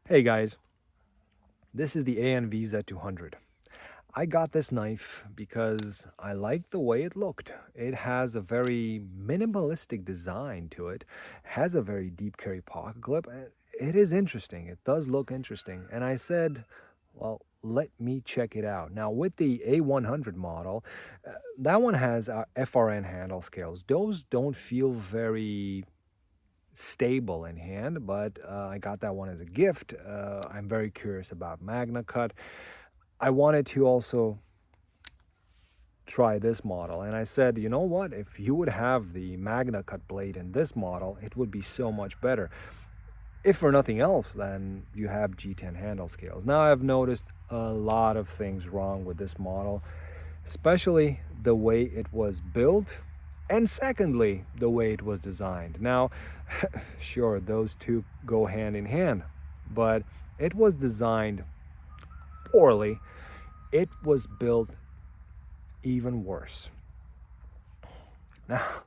Hey guys, this is the ANV Z200. I got this knife because I like the way it looked. It has a very minimalistic design to it, has a very deep carry pocket clip. And it is interesting. It does look interesting. And I said, well, let me check it out. Now, with the A100 model, that one has FRN handle scales. Those don't feel very stable in hand, but I got that one as a gift. I'm very curious about Magna Cut. I wanted to also try this model, and I said, you know what, if you would have the Magna Cut blade in this model, it would be so much better. If for nothing else, then you have G10 handle scales. Now I've noticed a lot of things wrong with this model, especially the way it was built, and secondly, the way it was designed. Now, sure, those two go hand in hand, but it was designed poorly. It was built even worse. Now,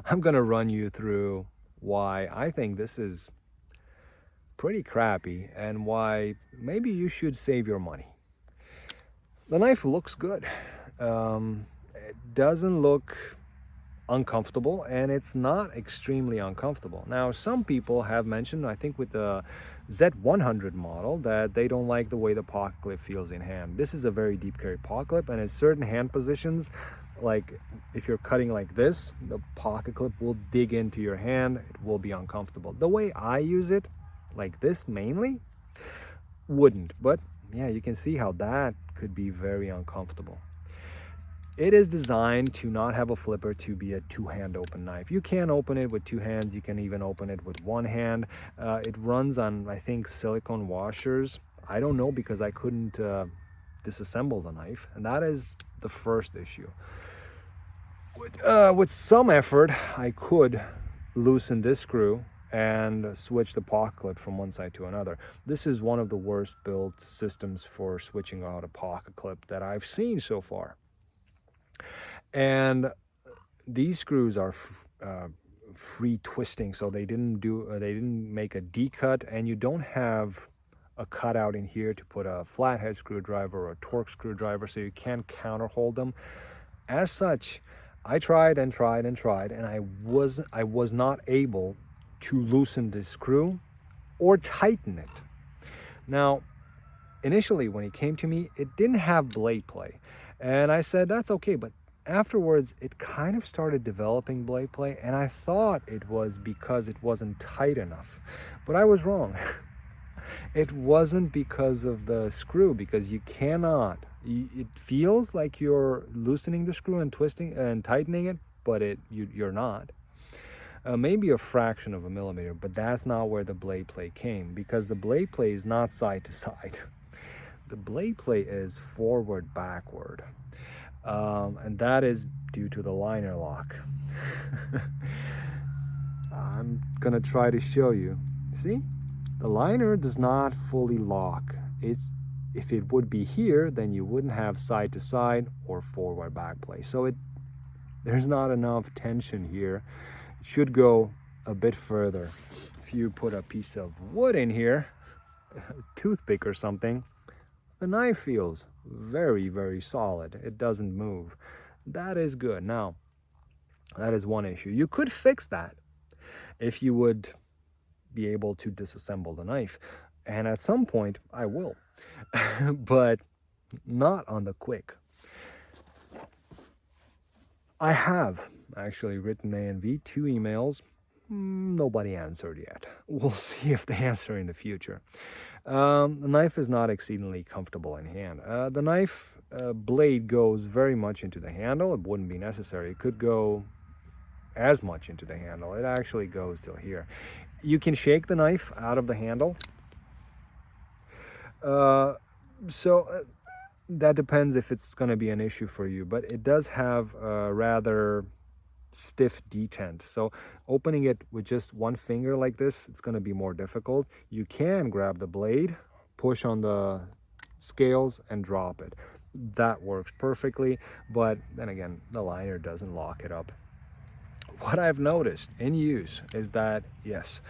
I'm gonna run you through why I think this is pretty crappy and why maybe you should save your money. The knife looks good. It doesn't look uncomfortable, and it's not extremely uncomfortable. Now, some people have mentioned, I think with the Z100 model, that they don't like the way the pocket clip feels in hand. This is a very deep carry pocket clip, and in certain hand positions, like if you're cutting like this, the pocket clip will dig into your hand. It will be uncomfortable. The way I use it, like this mainly, wouldn't, but yeah, you can see how that could be very uncomfortable. It is designed to not have a flipper, to be a two-hand open knife. You can open it with two hands. You can even open it with one hand. It runs on, I think, silicone washers. I don't know because I couldn't disassemble the knife, and that is the first issue. With some effort, I could loosen this screw and switch the pocket clip from one side to another. This is one of the worst built systems for switching out a pocket clip that I've seen so far. And these screws are free twisting, so they didn't make a D-cut, and you don't have a cutout in here to put a flathead screwdriver or a torque screwdriver, so you can't counterhold them. As such, I tried and tried and tried, and I was not able to loosen this screw or tighten it. Now, initially when it came to me, it didn't have blade play, and I said that's okay, but afterwards it kind of started developing blade play, and I thought it was because it wasn't tight enough, but I was wrong. It wasn't because of the screw, because you cannot, it feels like you're loosening the screw and twisting and tightening it, but you're not. Maybe a fraction of a millimeter, but that's not where the blade play came, because the blade play is not side to side. The blade play is forward backward. And that is due to the liner lock. I'm gonna try to show you. See, the liner does not fully lock. If it would be here, then you wouldn't have side to side or forward back play. So there's not enough tension here. It should go a bit further. If you put a piece of wood in here, a toothpick or something, the knife feels very, very solid. It doesn't move. That is good. Now, that is one issue. You could fix that if you would be able to disassemble the knife. And at some point, I will. But not on the quick. I have actually written ANV 2 emails. Nobody answered yet. We'll see if they answer in the future. The knife is not exceedingly comfortable in hand. The knife blade goes very much into the handle. It wouldn't be necessary. It could go as much into the handle. It actually goes till here. You can shake the knife out of the handle. That depends if it's going to be an issue for you, but it does have a rather stiff detent, so opening it with just one finger like this, it's going to be more difficult. You can grab the blade, push on the scales, and drop it. That works perfectly, but then again, the liner doesn't lock it up. What I've noticed in use is that, yes,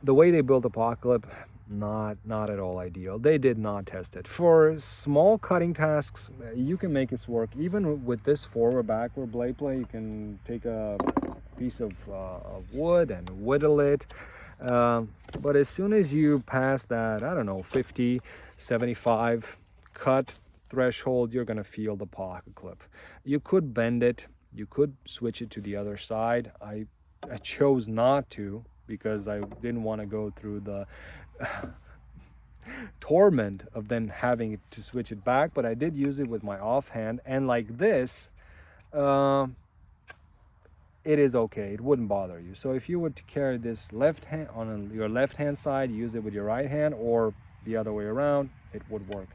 The way they built the pocket clip, not at all ideal. They did not test it. For small cutting tasks, you can make this work. Even with this forward backward blade play, you can take a piece of wood and whittle it. But as soon as you pass that, I don't know, 50, 75 cut threshold, you're gonna feel the pocket clip. You could bend it, you could switch it to the other side. I chose not to because I didn't want to go through the torment of then having to switch it back, but I did use it with my offhand, and like this, it is okay. It wouldn't bother you. So if you were to carry this left hand on your left hand side, use it with your right hand, or the other way around, it would work.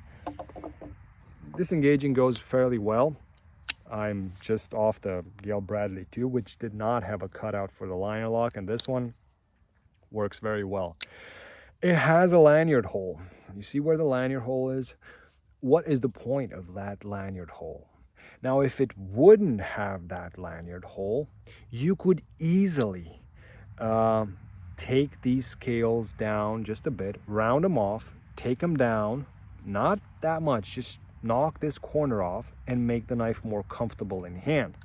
Disengaging goes fairly well. I'm just off the Gale Bradley 2, which did not have a cutout for the liner lock, and this one works very well. It has a lanyard hole. You see where the lanyard hole is? What is the point of that lanyard hole? Now, if it wouldn't have that lanyard hole, you could easily take these scales down just a bit, round them off, take them down, not that much, just knock this corner off and make the knife more comfortable in hand.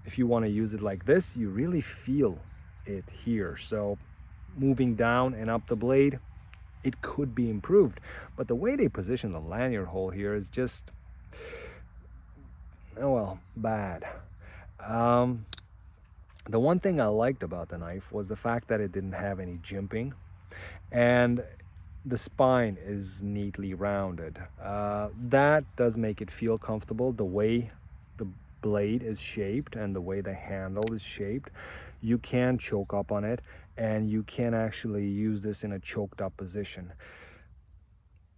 If you want to use it like this, you really feel it here. So moving down and up the blade, it could be improved. But the way they position the lanyard hole here is just, oh well, bad. The one thing I liked about the knife was the fact that it didn't have any jimping, and the spine is neatly rounded. That does make it feel comfortable. The way the blade is shaped and the way the handle is shaped, you can choke up on it, and you can actually use this in a choked up position.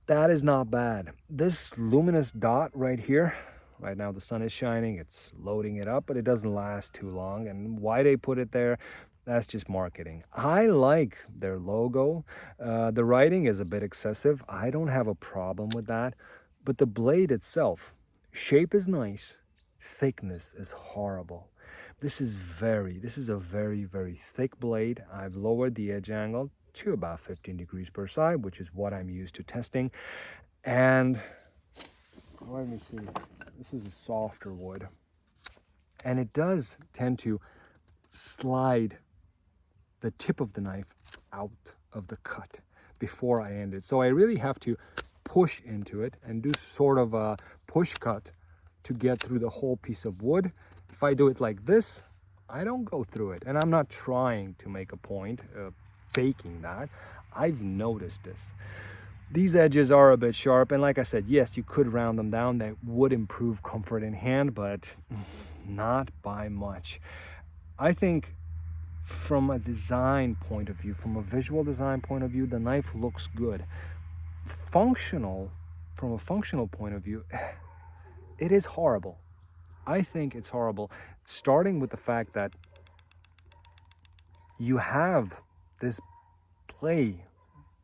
That is not bad. This luminous dot right here, right now the sun is shining, it's loading it up, but it doesn't last too long. And why they put it there, that's just marketing. I like their logo. The writing is a bit excessive. I don't have a problem with that. But the blade itself, shape is nice, thickness is horrible. This is a very, very thick blade. I've lowered the edge angle to about 15 degrees per side, which is what I'm used to testing. And let me see, this is a softer wood. And it does tend to slide the tip of the knife out of the cut before I end it. So I really have to push into it and do sort of a push cut to get through the whole piece of wood. If I do it like this, I don't go through it. And I'm not trying to make a point of faking that. I've noticed this. These edges are a bit sharp, and like I said, yes, you could round them down. That would improve comfort in hand, but not by much. I think from a design point of view, from a visual design point of view, the knife looks good. Functional, from a functional point of view, it is horrible. I think it's horrible, starting with the fact that you have this play.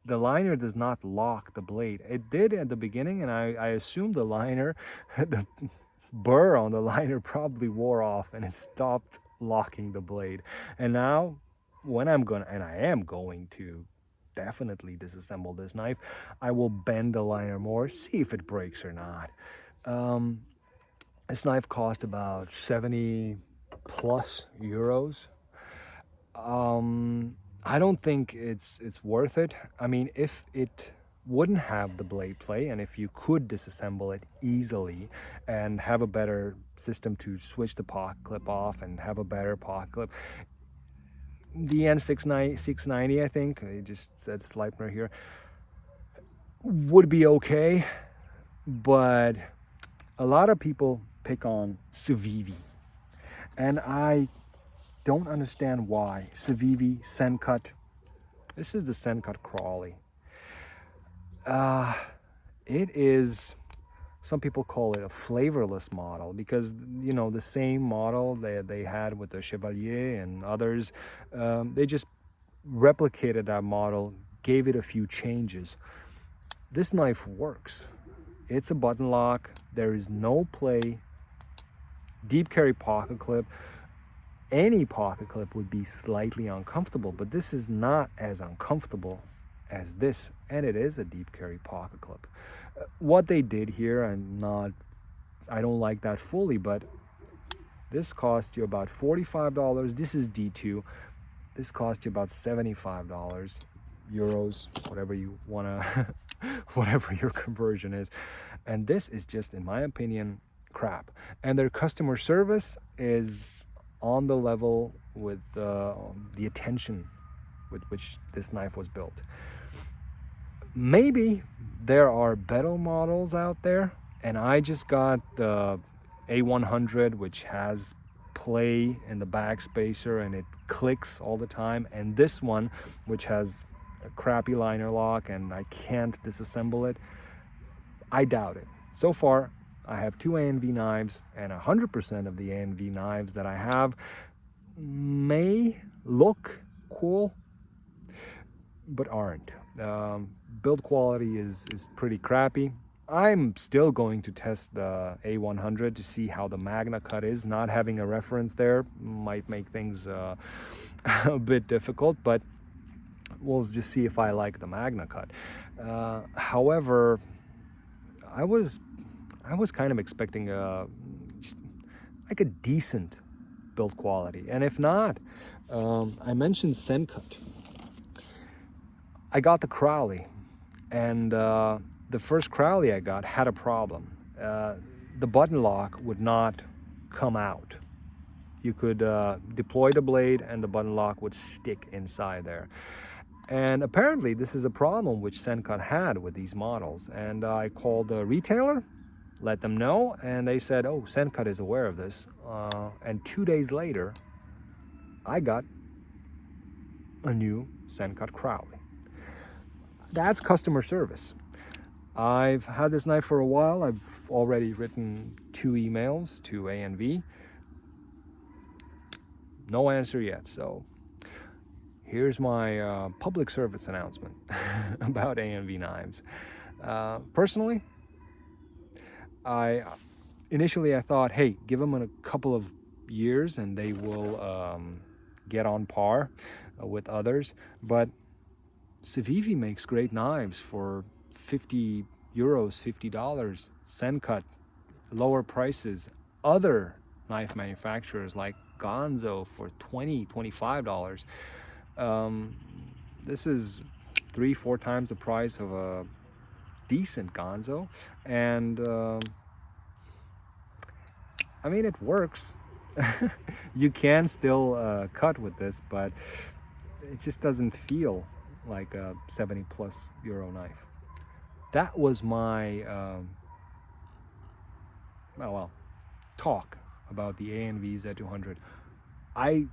The liner does not lock the blade. It did at the beginning, and I assume the liner, the burr on the liner probably wore off and it stopped locking the blade. And now, when I am going to definitely disassemble this knife, I will bend the liner more, see if it breaks or not. This knife cost about 70 plus euros. I don't think it's worth it. I mean, if it wouldn't have the blade play, and if you could disassemble it easily and have a better system to switch the pocket clip off and have a better pocket clip, the N690, I think, it just said Sleipner here, would be okay, but a lot of people pick on Civivi, and I don't understand why. Civivi, Sencut. This is the Sencut Crawley. It is, some people call it a flavorless model because, you know, the same model they had with the Chevalier and others, they just replicated that model, gave it a few changes. This knife works. It's a button lock. There is no play. Deep carry pocket clip. any pocket clip would be slightly uncomfortable, but this is not as uncomfortable as this, and it is a deep carry pocket clip. What they did here, I don't like that fully, but this cost you about $45. This is D2. This cost you about $75, euros, whatever you wanna, whatever your conversion is. And this is just, in my opinion, crap. And their customer service is on the level with the attention with which this knife was built. Maybe there are better models out there, and I just got the A100, which has play in the backspacer and it clicks all the time, and this one, which has a crappy liner lock and I can't disassemble it. I doubt it. So far, I have 2 ANV knives, and 100% of the ANV knives that I have may look cool, but aren't. Build quality is pretty crappy. I'm still going to test the A100 to see how the Magna cut is. Not having a reference there might make things a bit difficult, but we'll just see if I like the Magna cut. However, I was kind of expecting like a decent build quality, and if not, I mentioned Sencut. I got the Crowley, and the first Crowley I got had a problem. The button lock would not come out. You could deploy the blade and the button lock would stick inside there. And apparently this is a problem which Sencut had with these models. And I called the retailer, let them know, and they said, oh, Sencut is aware of this. And 2 days later, I got a new Sencut Crowley. That's customer service. I've had this knife for a while. I've already written 2 emails to ANV. No answer yet, so here's my public service announcement about ANV knives. Personally, initially I thought, hey, give them a couple of years and they will get on par with others. But Civivi makes great knives for 50 euros, $50. Sencut, lower prices. Other knife manufacturers like Gonzo for $20, $25. This is 3-4 times the price of a decent Gonzo, and I mean, it works. You can still cut with this, but it just doesn't feel like a 70+ euro knife. That was my talk about the ANV Z200. I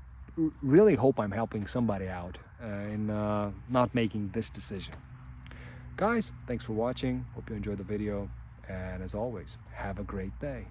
really hope I'm helping somebody out in not making this decision. Guys, thanks for watching. Hope you enjoyed the video. And as always, have a great day.